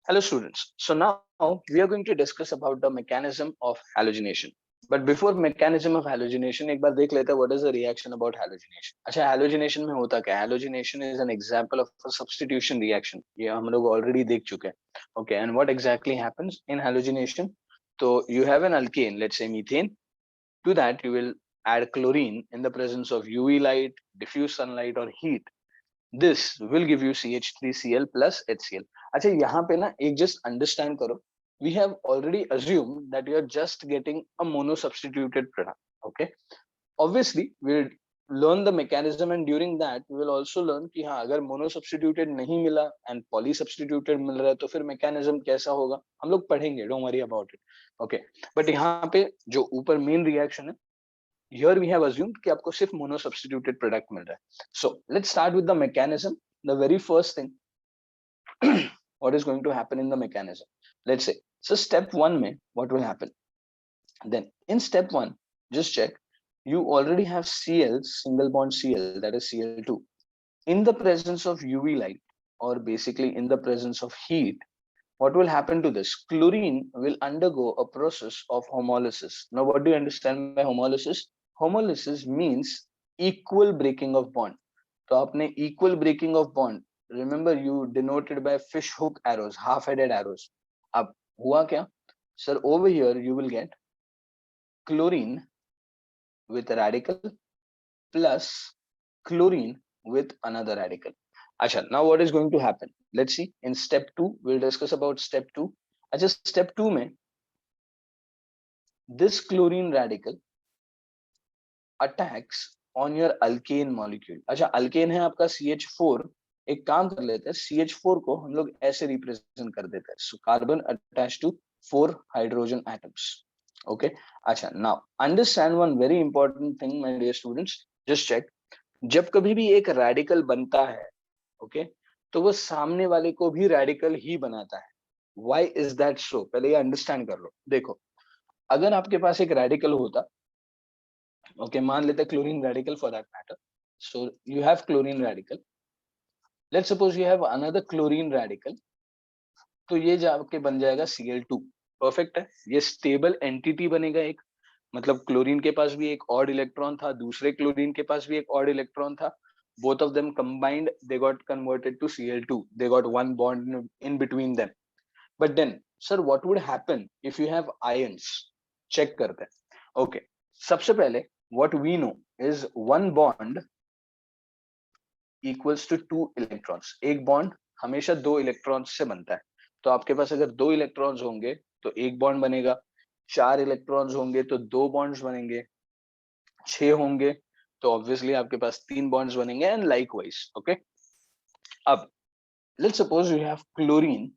Hello students. So now we are going to discuss about the mechanism of halogenation. But before mechanism of halogenation, एक बार देख लेते हैं what is the reaction about halogenation. अच्छा halogenation में होता क्या है? Halogenation is an example of a substitution reaction. ये हम लोग already देख चुके हैं. Okay, and what exactly happens in halogenation? So you have an alkane, let's say methane. To that you will add chlorine in the presence of UV light, diffuse sunlight or heat. This will give you CH3Cl plus HCl. अच्छा यहाँ पे ना एक just understand करो. We have already assumed that you are just getting a mono substituted product. Okay. Obviously we'll learn the mechanism and during that we will also learn कि हाँ अगर mono substituted नहीं मिला and poly substituted मिल रहा है तो फिर mechanism कैसा होगा हम लोग पढ़ेंगे. Don't worry about it. Okay. But यहाँ पे जो ऊपर main reaction है, here we have assumed कि आपको सिर्फ mono substituted product मिल रहा है. So let's start with the mechanism. The very first thing what is going to happen in the mechanism, let's say, so step 1 mein what will happen, then in step 1 just check, you already have Cl, single bond Cl, that is Cl2. In the presence of UV light or basically in the presence of heat, what will happen to this? Chlorine will undergo a process of homolysis. Now what do you understand by homolysis? Homolysis means equal breaking of bond. तो आपने equal breaking of bond, remember you denoted by fish hook arrows, half-headed arrows. अब हुआ क्या? Sir, over here you will get chlorine with a radical plus chlorine with another radical. Acha, now what is going to happen? Let's see. In step 2, we'll discuss about step 2. Acha, step 2 mein, this chlorine radical attacks on your alkane molecule. अच्छा alkane है आपका CH4. एक काम कर लेते हैं, CH4 को हम लोग ऐसे रिप्रेजेंट कर देते हैं. So carbon attached to 4 hydrogen atoms. Okay. अच्छा, now understand one very important thing, my dear students. Just check. जब कभी भी एक radical बनता है, okay, तो वो सामने वाले को भी radical ही बनाता है. Why is that so? पहले ये understand कर लो. देखो, अगर आपके पास एक radical होता, okay, मान लेते हैं chlorine radical for that matter. So you have chlorine radical. Let's suppose you have another chlorine radical. तो ये जाके बन जाएगा Cl2. परफेक्ट है. ये स्टेबल एंटिटी बनेगा एक. मतलब क्लोरीन के पास भी एक ऑड इलेक्ट्रॉन था, दूसरे क्लोरीन के पास भी एक ऑड इलेक्ट्रॉन था. Both of them combined, they got converted to Cl2. They got one bond in between them. But then, sir, what would happen if you have ions? Check करते हैं. Okay. सबसे पहले what we know is one bond equals to 2 electrons. एक bond हमेशा 2 electrons से बनता है. तो आपके पास अगर 2 इलेक्ट्रॉन्स होंगे तो एक बॉन्ड बनेगा. 4 इलेक्ट्रॉन्स होंगे तो 2 बॉन्ड्स बनेंगे. 6 होंगे तो ऑब्वियसली आपके पास 3 बॉन्ड्स बनेंगे एंड लाइकवाइज. ओके. अब let's suppose you have chlorine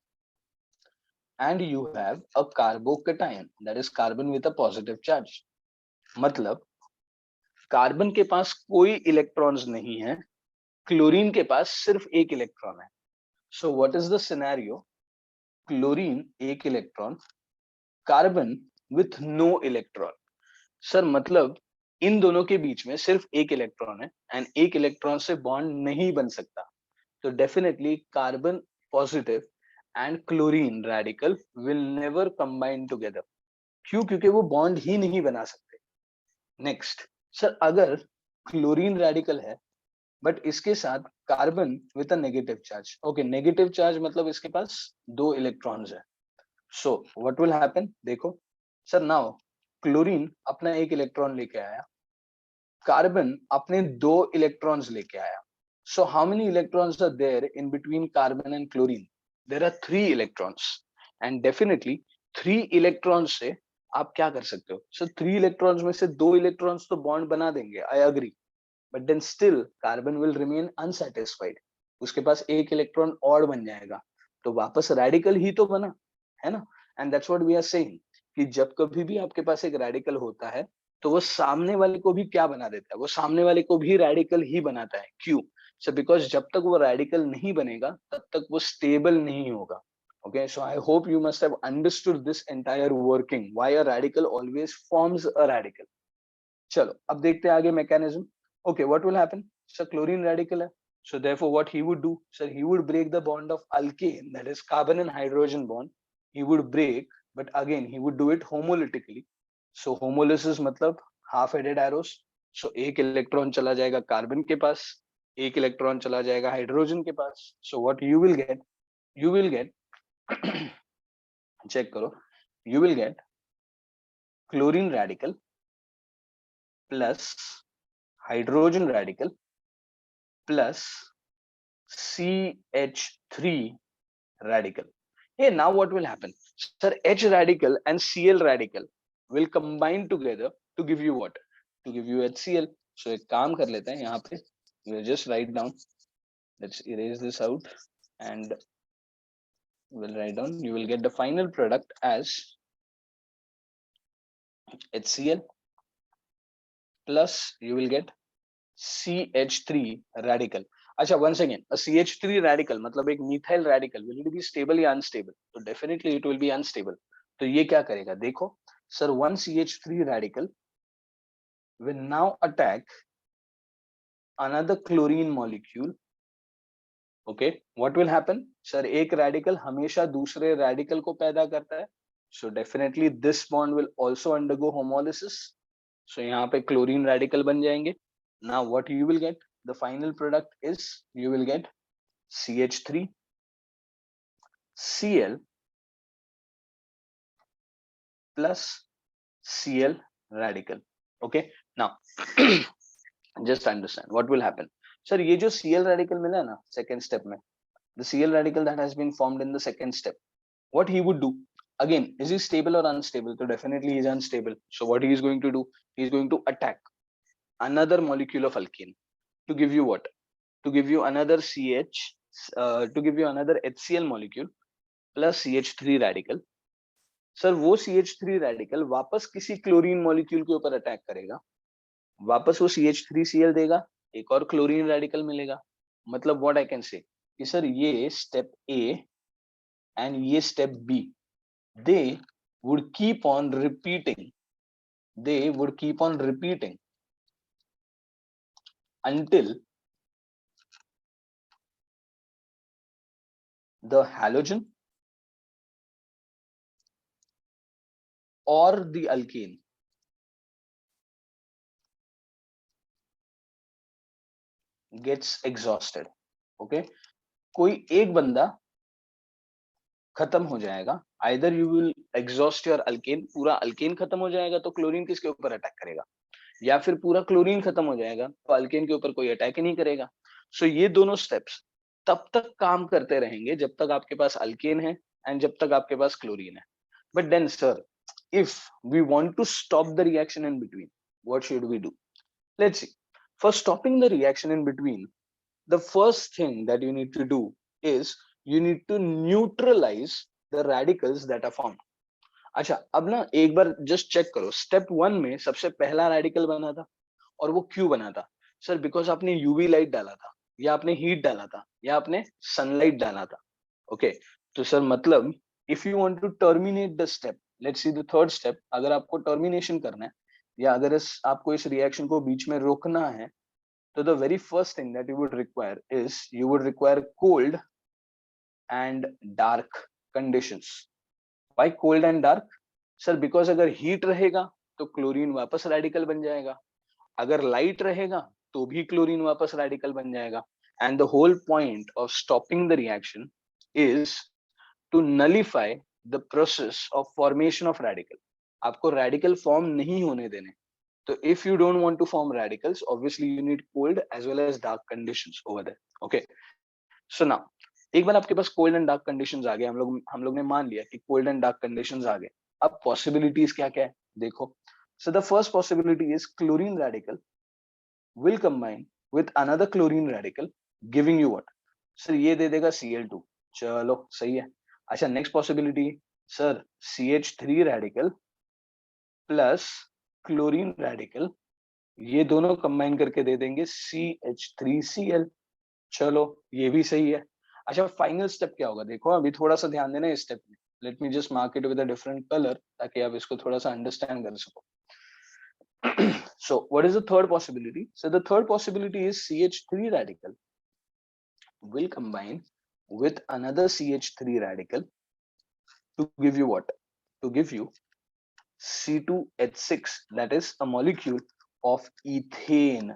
and you have a carbocation, that is carbon with a positive charge. मतलब कार्बन के पास कोई इलेक्ट्रॉन्स नहीं है, क्लोरीन के पास सिर्फ एक इलेक्ट्रॉन है. So what is the scenario? Chlorine एक electron, carbon with no electron. Sir मतलब इन दोनों के बीच में सिर्फ एक इलेक्ट्रॉन है एंड एक इलेक्ट्रॉन से बॉन्ड नहीं बन सकता. तो definitely carbon positive and chlorine radical will never combine together. क्यों? क्योंकि वो बॉन्ड ही नहीं बना सकते. नेक्स्ट सर, अगर क्लोरीन रेडिकल है बट इसके साथ carbon with a negative charge. Okay, negative charge मतलब इसके पास 2 इलेक्ट्रॉन्स है. So what will happen? देखो सर, नाउ क्लोरीन अपना एक इलेक्ट्रॉन लेके आया, कार्बन अपने 2 इलेक्ट्रॉन्स लेके आया. So how many electrons are there in between carbon and chlorine? There are 3 electrons and definitely 3 electrons से आप क्या कर सकते हो? So 3 electrons में से 2 electrons तो bond बना देंगे, I agree, but then still carbon will remain unsatisfied. उसके पास एक इलेक्ट्रॉन और बन जाएगा, तो वापस रेडिकल ही तो बना है ना. And that's what we are saying कि जब कभी भी आपके पास एक रेडिकल होता है तो वो सामने वाले को भी क्या बना देता है? वो सामने वाले को भी रेडिकल ही बनाता है. क्यों? So because जब तक वो radical नहीं बनेगा तब तक वो stable नहीं होगा. Okay, so I hope you must have understood this entire working, why a radical always forms a radical. चलो अब देखते हैं आगे mechanism. Okay, what will happen? So chlorine radical है, So therefore what he would do, sir, he would break the bond of alkane, that is carbon and hydrogen bond. He would break, but again he would do it homolytically. So homolysis मतलब half headed arrows. So एक electron चला जाएगा carbon के पास, एक electron चला जाएगा hydrogen के पास. So what you will get check करो, you will get chlorine radical plus hydrogen radical plus CH3 radical. Hey, now what will happen? Sir, H radical and Cl radical will combine together to give you what? To give you HCl. So एक काम कर लेते हैं यहाँ पे. We'll just write down. Let's erase this out and we'll write down. You will get the final product as HCl plus you will get CH3 radical. अच्छा, once again, a CH3 radical मतलब एक methyl radical, will it be stable या unstable? तो definitely it will be unstable. तो ये क्या करेगा? देखो, sir, one CH3 radical will now attack another chlorine molecule. Okay, what will happen? Sir, एक radical हमेशा दूसरे radical को पैदा करता है. So definitely this bond will also undergo homolysis. So यहाँ पे chlorine radical बन जाएंगे. Now what you will get? The final product is you will get CH3 Cl plus Cl radical. Okay, now just understand what will happen. Sir, ये जो Cl radical मिला ना second step में, the Cl radical that has been formed in the second step, what he would do, again, is he stable or unstable? So definitely he is unstable. So what he is going to do, he is going to attack another molecule of alkene to give you what? To give you another to give you another HCl molecule plus CH3 radical. Sir वो CH3 radical वापस किसी chlorine molecule के ऊपर attack करेगा, वापस वो CH3Cl देगा, एक और क्लोरीन रेडिकल मिलेगा. मतलब व्हाट आई कैन से कि सर ये स्टेप A एंड ये step B, they would keep on repeating until the halogen or the alkene gets exhausted. Okay, कोई एक बंदा खत्म हो जाएगा. Either you will exhaust your alkane, पूरा alkane खत्म हो जाएगा तो क्लोरीन किसके ऊपर अटैक करेगा, या फिर पूरा क्लोरीन खत्म हो जाएगा तो अल्केन के ऊपर कोई अटैक ही नहीं करेगा. सो ये दोनों स्टेप्स तब तक काम करते रहेंगे जब तक आपके पास अल्केन है एंड जब तक आपके पास क्लोरीन है. But then sir, if we want to stop the reaction in between, what should we do? Let's see. For stopping the reaction in between, the first thing that you need to do is you need to neutralize the radicals that are formed. अच्छा, अब ना एक बार just check करो, step 1 में सबसे पहला radical बना था और वो क्यों बना था? सर बिकॉज आपने यूवी लाइट डाला था, या आपने हीट डाला था, या आपने सनलाइट डाला था. ओके, तो सर मतलब if you want to terminate the step, let's see the third step, अगर आपको टर्मिनेशन करना है या अगर आपको इस रिएक्शन को बीच में रोकना है, तो the very first thing that you would require is you would require cold and dark conditions. Why cold and dark? Sir because अगर हीट रहेगा तो क्लोरीन वापस रेडिकल बन जाएगा, अगर लाइट रहेगा तो भी क्लोरीन वापस रेडिकल बन जाएगा. And the whole point of stopping the reaction is to nullify the process of formation of radical. आपको रेडिकल फॉर्म नहीं होने देने. तो if you don't want to form radicals, obviously you need cold as well as dark conditions over there. Okay, so now एक बार आपके पास cold and dark conditions आ गए, हम लोग ने मान लिया कि कोल्ड एंड डार्क कंडीशंस आ गए. अब पॉसिबिलिटीज क्या क्या है देखो. So the first possibility is chlorine radical will combine with another chlorine radical giving you what? Sir ये दे देगा Cl2. चलो सही है. अच्छा, next possibility, sir CH3 radical plus chlorine radical, ये दोनों कंबाइन करके दे देंगे CH3Cl. चलो ये भी सही है. अच्छा, फाइनल स्टेप क्या होगा देखो, अभी थोड़ा सा ध्यान देना इस स्टेप में. Let me just mark it with a different colour ताकि आप इसको थोड़ा सा अंडरस्टैंड कर सको. So what is the third possibility? So the third possibility is CH3 radical will combine with another CH3 radical to give you what? To give you C2H6, that is a molecule of ethane.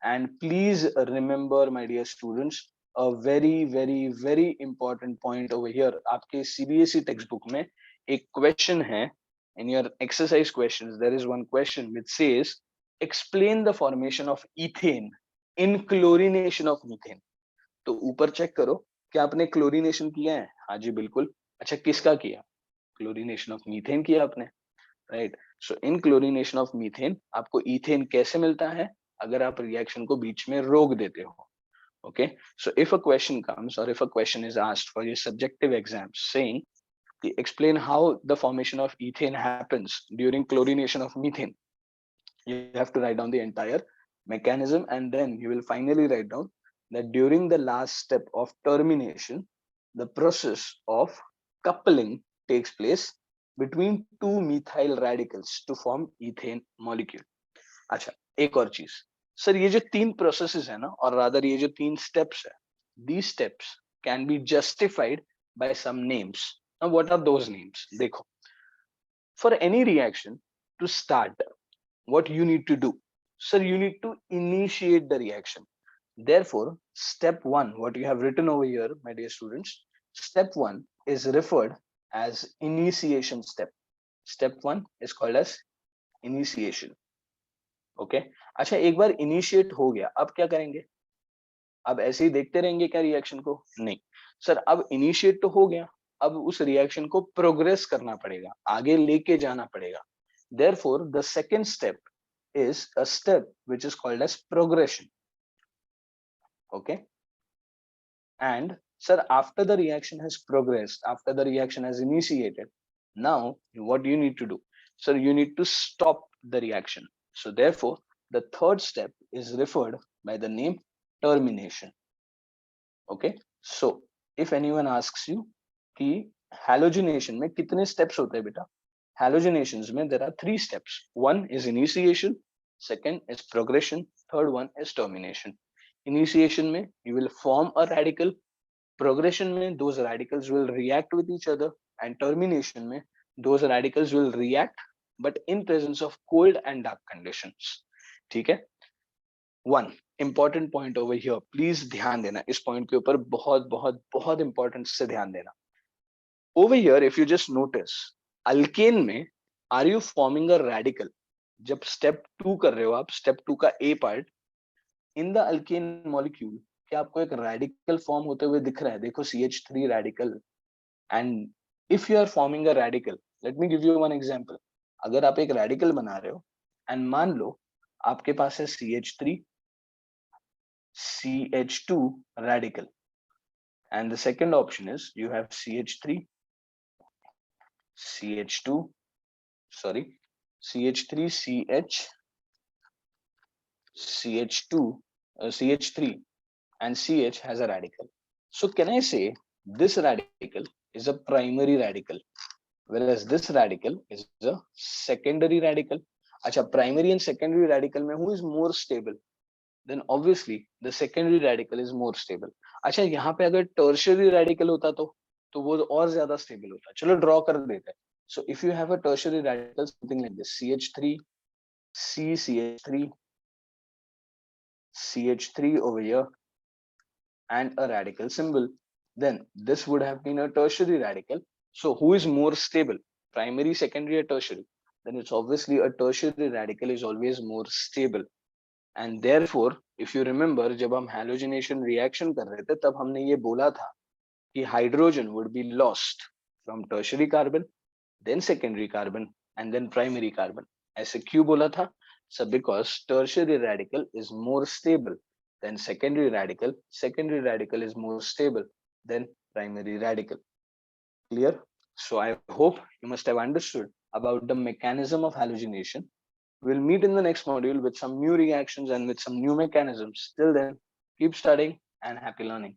And please remember, my dear students, a very, very, very important point over here. आपके CBSE textbook में एक question है, in your exercise questions, there is one question which says, explain the formation of ethane in chlorination of methane. तो ऊपर check करो क्या आपने chlorination किया है? हाँ जी बिल्कुल. अच्छा किसका किया? क्लोरीनेशन ऑफ मीथेन किया आपने, right? So in chlorination of methane आपको इथेन कैसे मिलता है? अगर आप रिएक्शन को बीच में रोक देते हो. Okay, so if a question comes or if a question is asked for your subjective exam saying explain how the formation of ethane happens during chlorination of methane, you have to write down the entire mechanism, and then you will finally write down that during the last step of termination, the process of coupling takes place between two methyl radicals to form ethane molecule. अच्छा, एक और चीज sir, ये जो तीन processes है ना, और रादर ये जो तीन स्टेप्स है, these steps can be justified by some names. Now what are those names? देखो, for any reaction to start, what you need to do? Sir, you need to initiate the reaction. Therefore, step one, what you have written over here, my dear students, step one is referred as initiation step. Step one is called as initiation. Okay अच्छा, एक बार initiate हो गया, अब क्या करेंगे? अब ऐसे ही देखते रहेंगे क्या रिएक्शन को? नहीं सर, अब इनिशिएट तो हो गया, अब उस रिएक्शन को प्रोग्रेस करना पड़ेगा, आगे लेके जाना पड़ेगा. Therefore the second step is a step which is called as progression. Okay, and sir, after the reaction has progressed, after the reaction has initiated, now what do you need to do? Sir, you need to stop the reaction. So therefore the third step is referred by the name termination. Okay, so if anyone asks you कि halogenation में कितने steps होते हैं बेटा? Halogenations में there are 3 steps. One is initiation, second is progression, third one is termination. Initiation में you will form a radical, progression में those radicals will react with each other, and termination में those radicals will react but in presence of cold and dark conditions. ठीक है? One important point over here, please ध्यान देना, इस point के ऊपर बहुत बहुत बहुत important से ध्यान देना. Over here, if you just notice, alkane में are you forming a radical? जब step 2 कर रहे हो आप, step 2 का A part, in the alkane molecule, क्या आपको एक radical form होते हुए दिख रहा है? देखो CH3 radical. And if you are forming a radical, let me give you one example. अगर आप एक radical बना रहे हो and मान लो आपके पास है CH3 CH2 radical, and the second option is you have CH3 CH2 sorry CH3 CH2 CH3 and CH has a radical. So can I say this radical is a primary radical, whereas this radical is a secondary radical? अच्छा, primary and secondary radical में who is more stable? Then obviously the secondary radical is more stable. अच्छा, यहाँ पे अगर tertiary radical होता तो वो और ज्यादा stable होता. चलो draw कर देते हैं. So if you have a tertiary radical something like this, CH3 CH3 CH3 over here and a radical symbol, then this would have been a tertiary radical. So who is more stable, primary, secondary or tertiary? Then it's obviously a tertiary radical is always more stable. And therefore if you remember, जब हम halogenation reaction कर रहे थे तब हमने ये बोला था कि hydrogen would be lost from tertiary carbon, then secondary carbon and then primary carbon. ऐसे क्यों बोला था? So because tertiary radical is more stable than secondary radical is more stable than primary radical. Clear? So I hope you must have understood about the mechanism of halogenation. We'll meet in the next module with some new reactions and with some new mechanisms. Till then, keep studying and happy learning.